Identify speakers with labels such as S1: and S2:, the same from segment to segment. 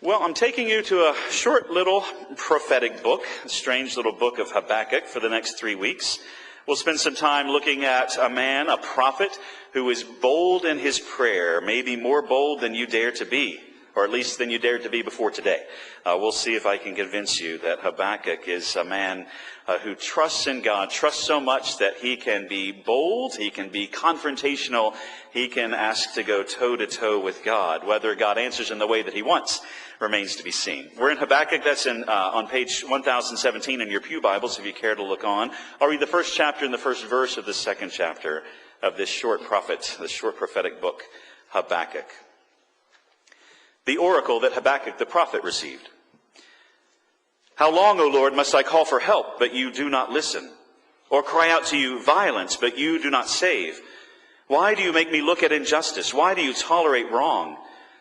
S1: Well, I'm taking you to a short little prophetic book, a strange little book of Habakkuk for the next 3 weeks. We'll spend some time looking at a man, a prophet, who is bold in his prayer, maybe more bold than you dare to be, or at least than you dared to be before today. We'll see if I can convince you that Habakkuk is a man who trusts in God, trusts so much that he can be bold, he can be confrontational, he can ask to go toe-to-toe with God. Whether God answers in the way that he wants remains to be seen. We're in Habakkuk. That's on page 1017 in your pew Bibles, if you care to look on. I'll read the first chapter and the first verse of the second chapter of this short prophetic book, Habakkuk. The oracle that Habakkuk the prophet received. How long, O Lord, must I call for help, but you do not listen? Or cry out to you violence, but you do not save? Why do you make me look at injustice? Why do you tolerate wrong?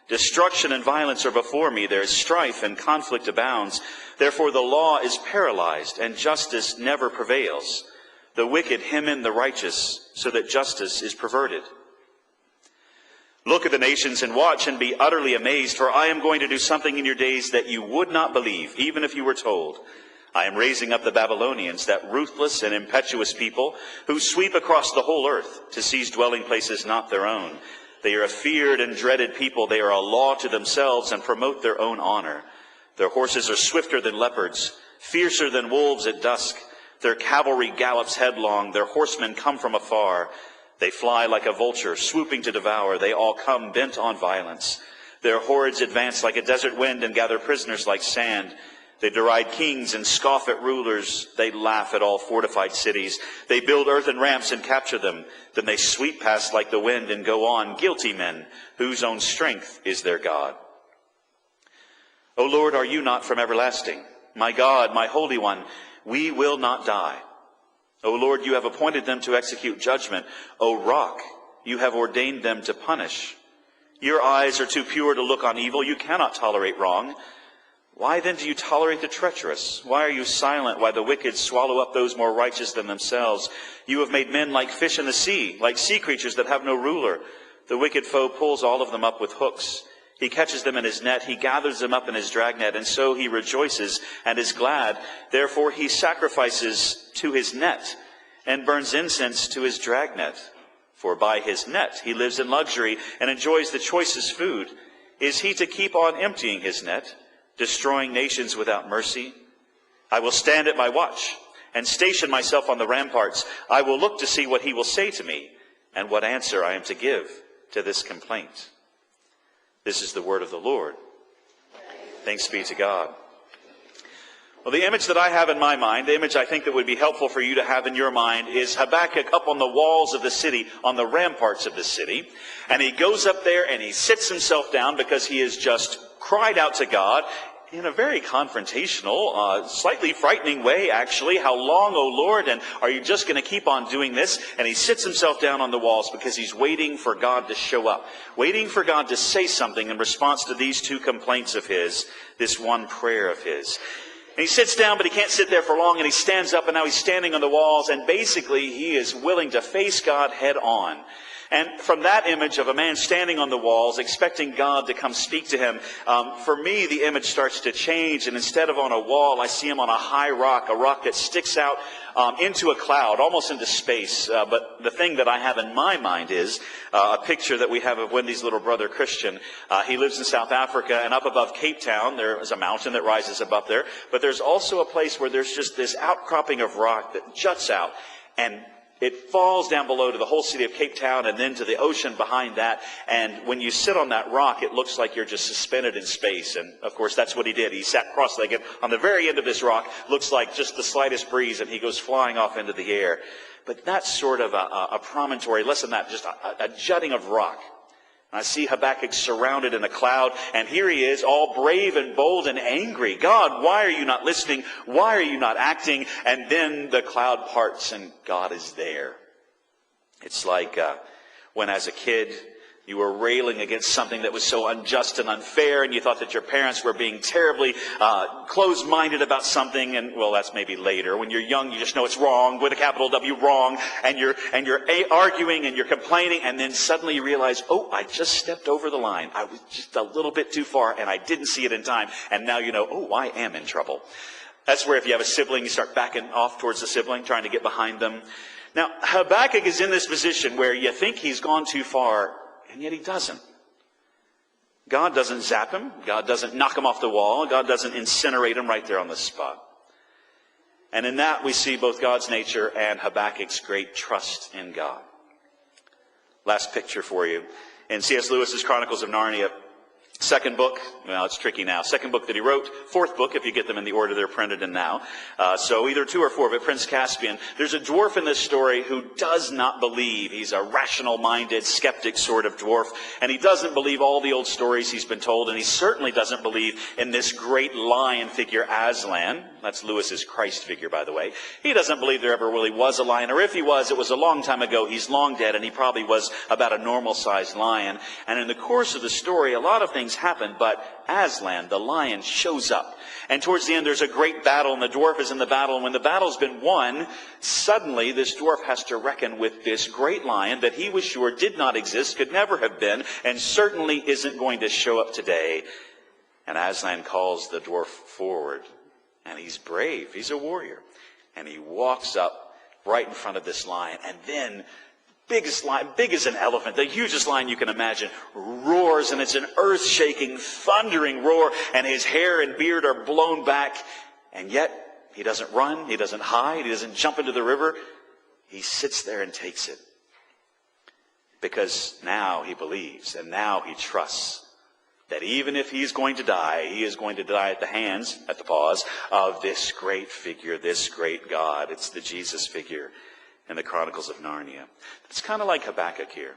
S1: Destruction and violence are before me. There is strife and conflict abounds. Therefore the law is paralyzed, and justice never prevails. The wicked hem in the righteous, so that justice is perverted. Look at the nations and watch and be utterly amazed, for I am going to do something in your days that you would not believe, even if you were told. I am raising up the Babylonians, that ruthless and impetuous people who sweep across the whole earth to seize dwelling places not their own. They are a feared and dreaded people. They are a law to themselves and promote their own honor. Their horses are swifter than leopards, fiercer than wolves at dusk. Their cavalry gallops headlong. Their horsemen come from afar. They fly like a vulture, swooping to devour. They all come bent on violence. Their hordes advance like a desert wind and gather prisoners like sand. They deride kings and scoff at rulers. They laugh at all fortified cities. They build earthen ramps and capture them. Then they sweep past like the wind and go on, guilty men, whose own strength is their God. O Lord, are you not from everlasting? My God, my Holy One, we will not die. O Lord, you have appointed them to execute judgment. O Rock, you have ordained them to punish. Your eyes are too pure to look on evil. You cannot tolerate wrong. Why then do you tolerate the treacherous? Why are you silent while the wicked swallow up those more righteous than themselves? You have made men like fish in the sea, like sea creatures that have no ruler. The wicked foe pulls all of them up with hooks. He catches them in his net. He gathers them up in his dragnet, and so he rejoices and is glad. Therefore he sacrifices to his net and burns incense to his dragnet. For by his net he lives in luxury and enjoys the choicest food. Is he to keep on emptying his net, destroying nations without mercy? I will stand at my watch and station myself on the ramparts. I will look to see what he will say to me and what answer I am to give to this complaint. This is the word of the Lord. Thanks be to God. Well, the image that I have in my mind, the image I think that would be helpful for you to have in your mind, is Habakkuk up on the walls of the city, on the ramparts of the city. And he goes up there and he sits himself down because he has just cried out to God in a very confrontational, slightly frightening way, actually. How long, O Lord? And are you just going to keep on doing this? And he sits himself down on the walls because he's waiting for God to show up, waiting for God to say something in response to these two complaints of his, this one prayer of his. And he sits down, but he can't sit there for long, and he stands up, and now he's standing on the walls, and basically he is willing to face God head on. And from that image of a man standing on the walls, expecting God to come speak to him, for me, the image starts to change. And instead of on a wall, I see him on a high rock, a rock that sticks out into a cloud, almost into space. But the thing that I have in my mind is a picture that we have of Wendy's little brother, Christian. He lives in South Africa, and up above Cape Town, there is a mountain that rises above there. But there's also a place where there's just this outcropping of rock that juts out, and it falls down below to the whole city of Cape Town and then to the ocean behind that. And when you sit on that rock, it looks like you're just suspended in space. And, of course, that's what he did. He sat cross-legged on the very end of this rock. Looks like just the slightest breeze, and he goes flying off into the air. But that's sort of a promontory, less than that, just a jutting of rock. I see Habakkuk surrounded in a cloud, and here he is, all brave and bold and angry. God, why are you not listening? Why are you not acting? And then the cloud parts, and God is there. It's like when as a kid You were railing against something that was so unjust and unfair, and you thought that your parents were being terribly closed-minded about something. And well, that's maybe later. When you're young, you just know it's wrong, with a capital W, wrong, and you're arguing and you're complaining, and then suddenly you realize, oh, I just stepped over the line. I was just a little bit too far, and I didn't see it in time. And now you know, oh, I am in trouble. That's where if you have a sibling, you start backing off towards the sibling, trying to get behind them. Now, Habakkuk is in this position where you think he's gone too far, and yet he doesn't. God doesn't zap him. God doesn't knock him off the wall. God doesn't incinerate him right there on the spot. And in that we see both God's nature and Habakkuk's great trust in God. Last picture for you. In C.S. Lewis's Chronicles of Narnia, second book, well, it's tricky now. Second book that he wrote, fourth book, if you get them in the order they're printed in now. So either 2 or 4, but Prince Caspian. There's a dwarf in this story who does not believe. He's a rational-minded, skeptic sort of dwarf. And he doesn't believe all the old stories he's been told. And he certainly doesn't believe in this great lion figure, Aslan. That's Lewis's Christ figure, by the way. He doesn't believe there ever really was a lion. Or if he was, it was a long time ago. He's long dead, and he probably was about a normal-sized lion. And in the course of the story, a lot of things happen, but Aslan, the lion, shows up. And towards the end, there's a great battle, and the dwarf is in the battle. And when the battle's been won, suddenly this dwarf has to reckon with this great lion that he was sure did not exist, could never have been, and certainly isn't going to show up today. And Aslan calls the dwarf forward. And he's brave. He's a warrior. And he walks up right in front of this lion. And then, biggest lion, big as an elephant, the hugest lion you can imagine, roars, and it's an earth-shaking, thundering roar, and his hair and beard are blown back. And yet, he doesn't run, he doesn't hide, he doesn't jump into the river. He sits there and takes it. Because now he believes, and now he trusts that even if he's going to die, he is going to die at the paws of this great figure, this great God. It's the Jesus figure in the Chronicles of Narnia. It's kind of like Habakkuk here.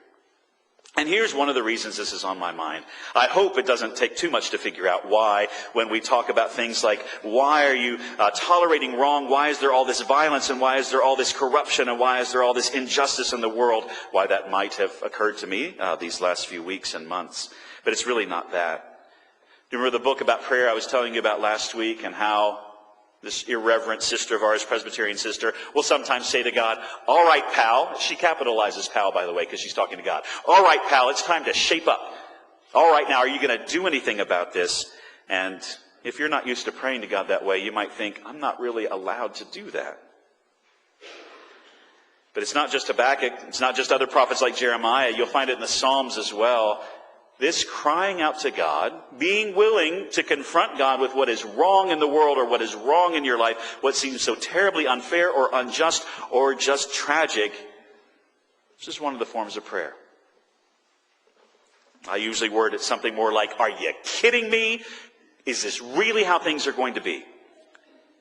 S1: And here's one of the reasons this is on my mind. I hope it doesn't take too much to figure out why, when we talk about things like, why are you tolerating wrong? Why is there all this violence? And why is there all this corruption? And why is there all this injustice in the world? Why that might have occurred to me these last few weeks and months. But it's really not that. Do you remember the book about prayer I was telling you about last week, and how this irreverent sister of ours, Presbyterian sister, will sometimes say to God, all right, pal. She capitalizes pal, by the way, because she's talking to God. All right, pal, it's time to shape up. All right, now, are you going to do anything about this? And if you're not used to praying to God that way, you might think, I'm not really allowed to do that. But it's not just Habakkuk. It's not just other prophets like Jeremiah. You'll find it in the Psalms as well. This crying out to God, being willing to confront God with what is wrong in the world or what is wrong in your life, what seems so terribly unfair or unjust or just tragic, it's just one of the forms of prayer. I usually word it something more like, are you kidding me? Is this really how things are going to be?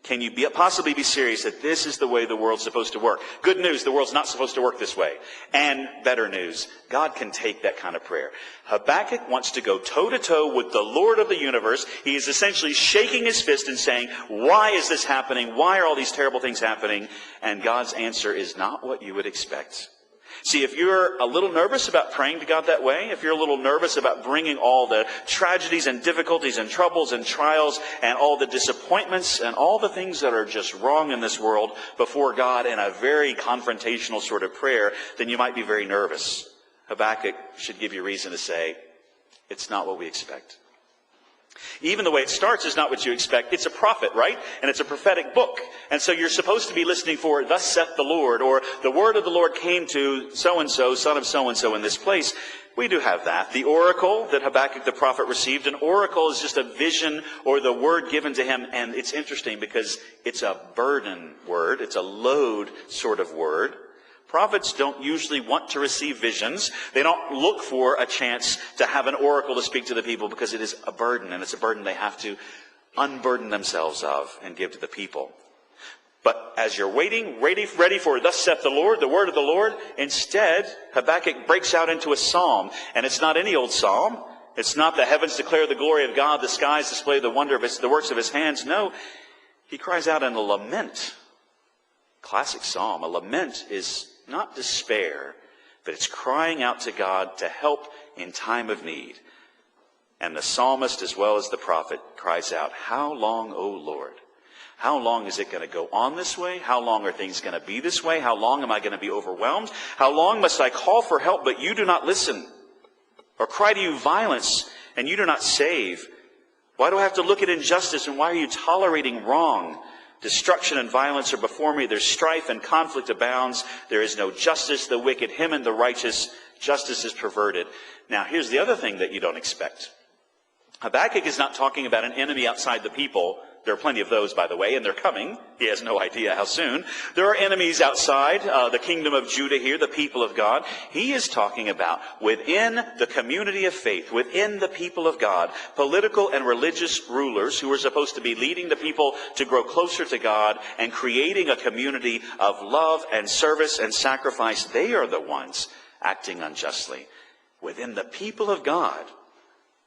S1: Can you possibly be serious that this is the way the world's supposed to work? Good news, the world's not supposed to work this way. And better news, God can take that kind of prayer. Habakkuk wants to go toe-to-toe with the Lord of the universe. He is essentially shaking his fist and saying, why is this happening? Why are all these terrible things happening? And God's answer is not what you would expect. See, if you're a little nervous about praying to God that way, if you're a little nervous about bringing all the tragedies and difficulties and troubles and trials and all the disappointments and all the things that are just wrong in this world before God in a very confrontational sort of prayer, then you might be very nervous. Habakkuk should give you reason to say, it's not what we expect. Even the way it starts is not what you expect. It's a prophet, right? And it's a prophetic book. And so you're supposed to be listening for, thus saith the Lord, or the word of the Lord came to so-and-so, son of so-and-so in this place. We do have that. The oracle that Habakkuk the prophet received, an oracle is just a vision or the word given to him. And it's interesting because it's a burden word. It's a load sort of word. Prophets don't usually want to receive visions. They don't look for a chance to have an oracle to speak to the people because it is a burden, and it's a burden they have to unburden themselves of and give to the people. But as you're waiting, ready for thus saith the Lord, the word of the Lord, instead, Habakkuk breaks out into a psalm. And it's not any old psalm. It's not the heavens declare the glory of God, the skies display the wonder of the works of his hands. No, he cries out in a lament. Classic psalm. A lament is not despair. but it's crying out to God to help in time of need. And the psalmist, as well as the prophet, cries out, "How long, O Lord? How long is it going to go on this way? How long are things going to be this way? How long am I going to be overwhelmed? How long must I call for help, but you do not listen? Or cry to you violence, and you do not save? Why do I have to look at injustice, and why are you tolerating wrong? Destruction and violence are before me. There's strife and conflict abounds. There is no justice. The wicked him and the righteous. Justice is perverted." Now, here's the other thing that you don't expect. Habakkuk is not talking about an enemy outside the people. There are plenty of those, by the way, and they're coming. He has no idea how soon. There are enemies outside the kingdom of Judah here, the people of God. He is talking about within the community of faith, within the people of God, political and religious rulers who are supposed to be leading the people to grow closer to God and creating a community of love and service and sacrifice. They are the ones acting unjustly. Within the people of God,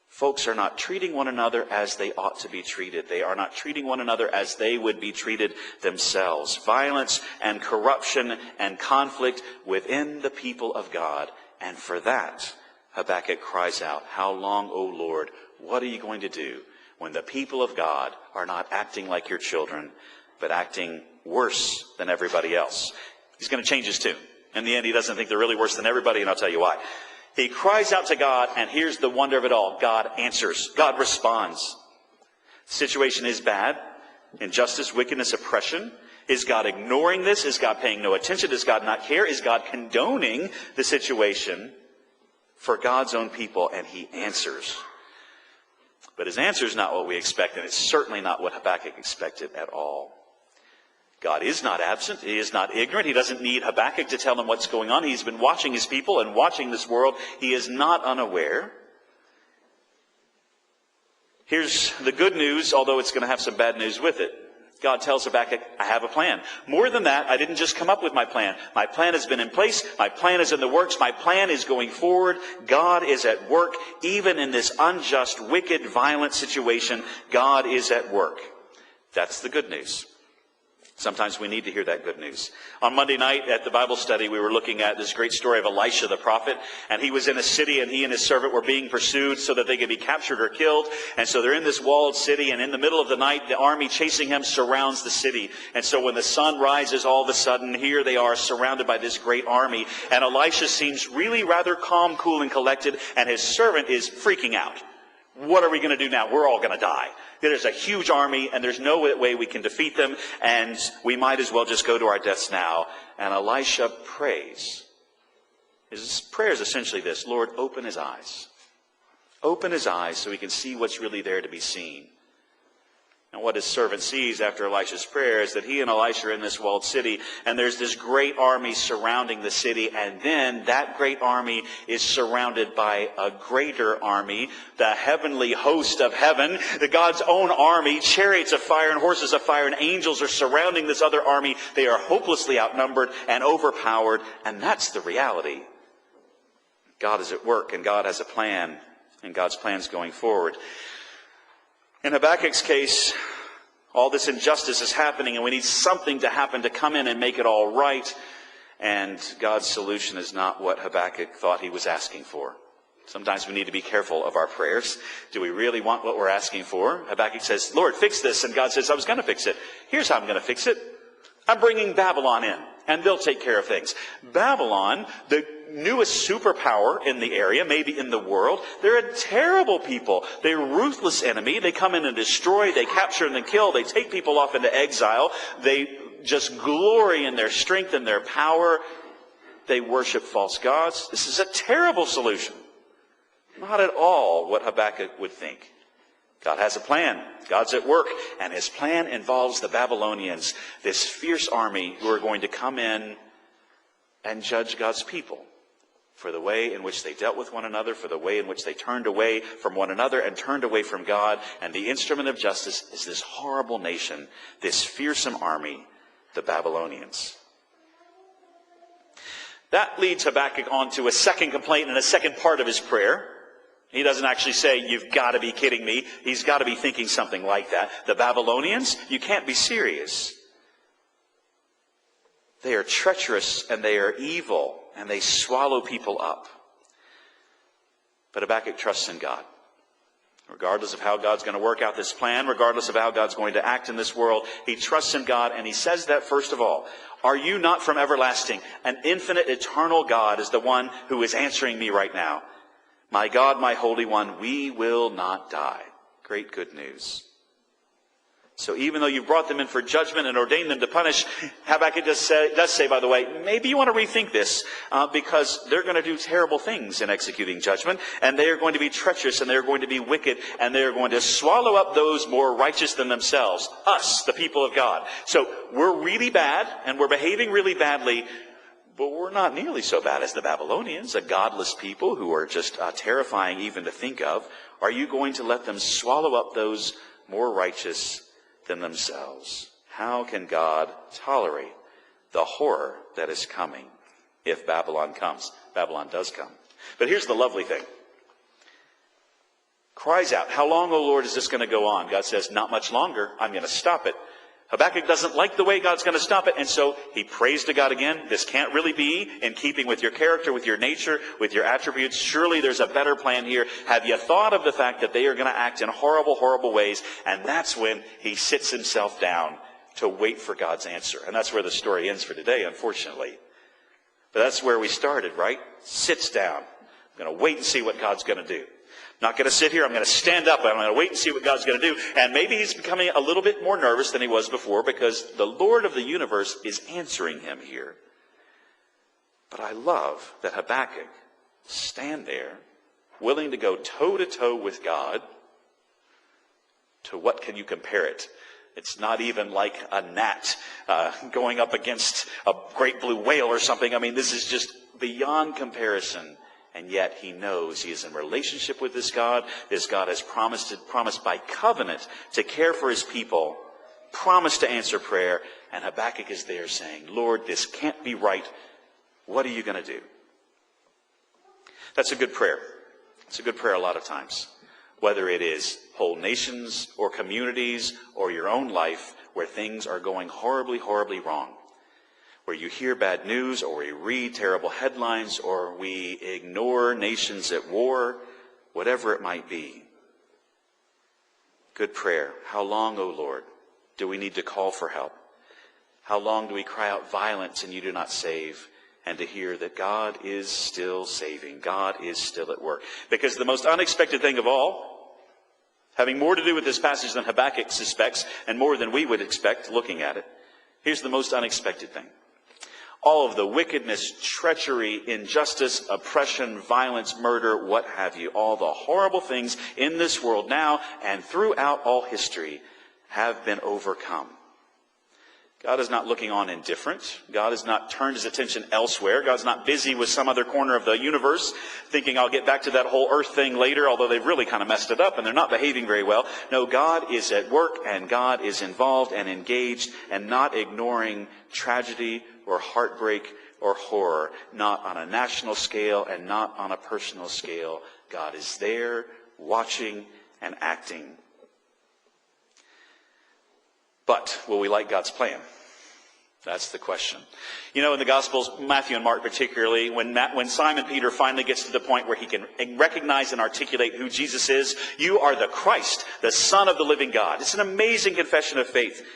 S1: folks are not treating one another as they ought to be treated. They are not treating one another as they would be treated themselves. Violence and corruption and conflict within the people of God. And for that, Habakkuk cries out, "How long, O Lord? What are you going to do when the people of God are not acting like your children, but acting worse than everybody else?" He's going to change his tune. In the end, he doesn't think they're really worse than everybody, and I'll tell you why. He cries out to God, and here's the wonder of it all. God answers. God responds. The situation is bad. Injustice, wickedness, oppression. Is God ignoring this? Is God paying no attention? Does God not care? Is God condoning the situation for God's own people? And he answers. But his answer is not what we expect, and it's certainly not what Habakkuk expected at all. God is not absent. He is not ignorant. He doesn't need Habakkuk to tell him what's going on. He's been watching his people and watching this world. He is not unaware. Here's the good news, although it's going to have some bad news with it. God tells Habakkuk, "I have a plan. More than that, I didn't just come up with my plan. My plan has been in place. My plan is in the works. My plan is going forward. God is at work. Even in this unjust, wicked, violent situation, God is at work." That's the good news. Sometimes we need to hear that good news. On Monday night at the Bible study, we were looking at this great story of Elisha the prophet. And he was in a city, and he and his servant were being pursued so that they could be captured or killed. And so they're in this walled city, and in the middle of the night, the army chasing him surrounds the city. And so when the sun rises, all of a sudden, here they are surrounded by this great army. And Elisha seems really rather calm, cool, and collected, and his servant is freaking out. What are we going to do now? We're all going to die. There's a huge army, and there's no way we can defeat them, and we might as well just go to our deaths now. And Elisha prays. His prayer is essentially this: Lord, open his eyes. Open his eyes so he can see what's really there to be seen. And what his servant sees after Elisha's prayer is that he and Elisha are in this walled city, and there's this great army surrounding the city, and then that great army is surrounded by a greater army, the heavenly host of heaven, the God's own army, chariots of fire and horses of fire, and angels are surrounding this other army. They are hopelessly outnumbered and overpowered, and that's the reality. God is at work, and God has a plan, and God's plan's going forward. In Habakkuk's case, all this injustice is happening, and we need something to happen to come in and make it all right. And God's solution is not what Habakkuk thought he was asking for. Sometimes we need to be careful of our prayers. Do we really want what we're asking for? Habakkuk says, "Lord, fix this." And God says, "I was going to fix it. Here's how I'm going to fix it. I'm bringing Babylon in, and they'll take care of things." Babylon, the newest superpower in the area, maybe in the world, they're a terrible people. They're a ruthless enemy. They come in and destroy. They capture and then kill. They take people off into exile. They just glory in their strength and their power. They worship false gods. This is a terrible solution. Not at all what Habakkuk would think. God has a plan. God's at work. And his plan involves the Babylonians, this fierce army who are going to come in and judge God's people for the way in which they dealt with one another, for the way in which they turned away from one another and turned away from God. And the instrument of justice is this horrible nation, this fearsome army, the Babylonians. That leads Habakkuk on to a second complaint and a second part of his prayer. He doesn't actually say, "You've got to be kidding me." He's got to be thinking something like that. The Babylonians? You can't be serious. They are treacherous and they are evil and they swallow people up. But Habakkuk trusts in God. Regardless of how God's going to work out this plan, regardless of how God's going to act in this world, he trusts in God, and he says that first of all. Are you not from everlasting? An infinite, eternal God is the one who is answering me right now. My God, my Holy One, we will not die. Great good news. So even though you brought them in for judgment and ordained them to punish, Habakkuk does say, by the way, maybe you want to rethink this because they're going to do terrible things in executing judgment, and they are going to be treacherous, and they are going to be wicked, and they are going to swallow up those more righteous than themselves, us, the people of God. So we're really bad, and we're behaving really badly, but we're not nearly so bad as the Babylonians, a godless people who are just terrifying even to think of. Are you going to let them swallow up those more righteous than themselves? How can God tolerate the horror that is coming if Babylon comes? Babylon does come. But here's the lovely thing. Cries out, how long, O Lord, is this going to go on? God says, not much longer. I'm going to stop it. Habakkuk doesn't like the way God's going to stop it, and so he prays to God again. This can't really be in keeping with your character, with your nature, with your attributes. Surely there's a better plan here. Have you thought of the fact that they are going to act in horrible, horrible ways? And that's when he sits himself down to wait for God's answer. And that's where the story ends for today, unfortunately. But that's where we started, right? Sits down. I'm going to wait and see what God's going to do. Not going to sit here. I'm going to stand up. I'm going to wait and see what God's going to do. And maybe he's becoming a little bit more nervous than he was before because the Lord of the universe is answering him here. But I love that Habakkuk stand there, willing to go toe-to-toe with God. To what can you compare it? It's not even like a gnat going up against a great blue whale or something. I mean, this is just beyond comparison. And yet he knows he is in relationship with this God. This God has promised by covenant to care for his people, promised to answer prayer. And Habakkuk is there saying, Lord, this can't be right. What are you going to do? That's a good prayer. It's a good prayer a lot of times. Whether it is whole nations or communities or your own life where things are going horribly, horribly wrong. Where you hear bad news, or we read terrible headlines, or we ignore nations at war, whatever it might be. Good prayer. How long, O Lord, do we need to call for help? How long do we cry out violence and you do not save? And to hear that God is still saving. God is still at work. Because the most unexpected thing of all, having more to do with this passage than Habakkuk suspects, and more than we would expect looking at it, here's the most unexpected thing. All of the wickedness, treachery, injustice, oppression, violence, murder, what have you, all the horrible things in this world now and throughout all history have been overcome. God is not looking on indifferent. God has not turned his attention elsewhere. God's not busy with some other corner of the universe thinking I'll get back to that whole earth thing later, although they've really kind of messed it up and they're not behaving very well. No, God is at work and God is involved and engaged and not ignoring tragedy or heartbreak or horror, not on a national scale and not on a personal scale. God is there, watching and acting. But will we like God's plan? That's the question. You know, in the Gospels, Matthew and Mark particularly, when Simon Peter finally gets to the point where he can recognize and articulate who Jesus is, you are the Christ, the Son of the living God. It's an amazing confession of faith.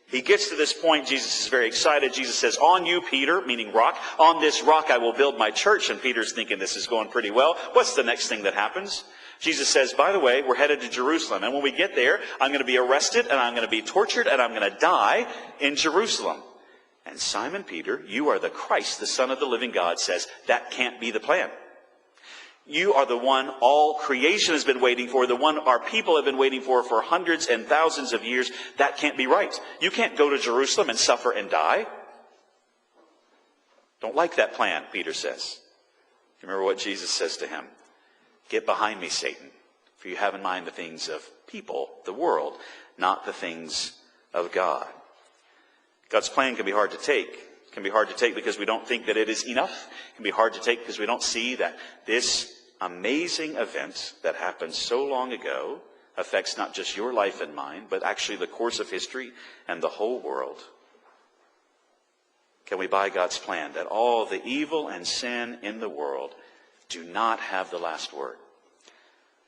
S1: He gets to this point, Jesus is very excited. Jesus says, on you, Peter, meaning rock, on this rock I will build my church. And Peter's thinking this is going pretty well. What's the next thing that happens? Jesus says, by the way, we're headed to Jerusalem. And when we get there, I'm going to be arrested and I'm going to be tortured and I'm going to die in Jerusalem. And Simon Peter, you are the Christ, the Son of the living God, says, that can't be the plan. You are the one all creation has been waiting for, the one our people have been waiting for hundreds and thousands of years. That can't be right. You can't go to Jerusalem and suffer and die. Don't like that plan, Peter says. Remember what Jesus says to him? Get behind me, Satan, for you have in mind the things of people, the world, not the things of God. God's plan can be hard to take. It can be hard to take because we don't think that it is enough. It can be hard to take because we don't see that this amazing event that happened so long ago affects not just your life and mine, but actually the course of history and the whole world. can we buy God's plan that all the evil and sin in the world do not have the last word.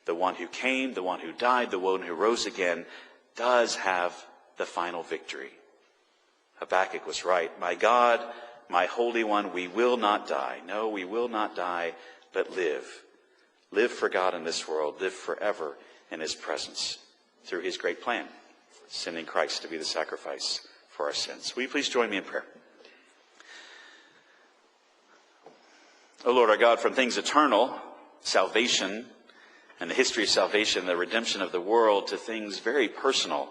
S1: The one who came, the one who died, the one who rose again does have the final victory. Habakkuk was right. My God, my Holy One, we will not die. No, we will not die, but live. Live for God in this world. Live forever in his presence through his great plan, sending Christ to be the sacrifice for our sins. Will you please join me in prayer? O Lord our God, from things eternal, salvation, and the history of salvation, the redemption of the world, to things very personal,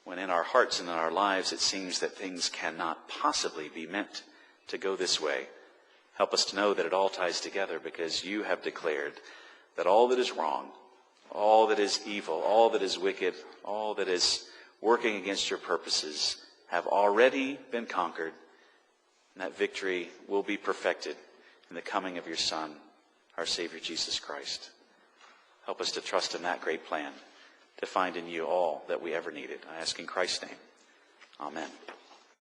S1: when in our hearts and in our lives it seems that things cannot possibly be meant to go this way. Help us to know that it all ties together, because you have declared that all that is wrong, all that is evil, all that is wicked, all that is working against your purposes have already been conquered, and that victory will be perfected in the coming of your Son, our Savior Jesus Christ. Help us to trust in that great plan, to find in you all that we ever needed. I ask in Christ's name. Amen.